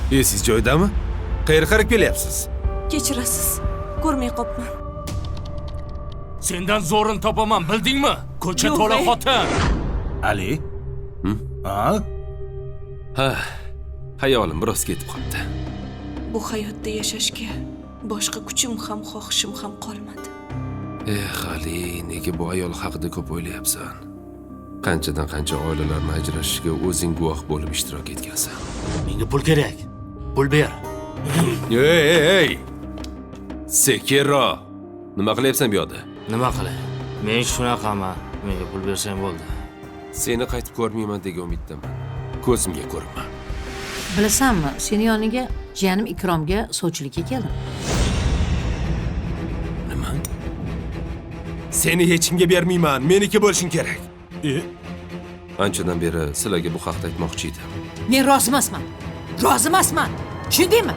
Siz joydami? Qayerga qarab kelyapsiz? Kechirasiz. Ko'rmay qopman. Sendan zo'rin topaman, bildingmi? Ko'cha Yo'q, to'la ey. xotin. Ali? Ha? Ha, hayolim biroz ketib qoldi. Bu hayotda yashashga boshqa kuchim ham xohishim ham qolmadi. Ali, nega bu ayol haqida ko'p o'ylayapsan? Qanchadan qancha oilalarning ajrashishiga o'zing guvoh bo'lib ishtirok etgansan. Menga pul kerak. Pul ber. Ey! Sekiro. Nima qilyapsan bu yoqda? Nima qilay? Men shunaqaman. Menga pul bersang bo'ldi. Seni qaytib ko'rmayman degan umiddaman. Ko'zimga ko'rinma. Bilasanmi, seni yoniga jiyanim Ikromga sovchilikka keldim. Nima? Seni hech kimga bermayman. Meniki bo'lishing kerak. Anchadan beri sizlarga bu haqda aytmoqchi edim. Men rozi emasman. Rozi emasman. Tushundingmi?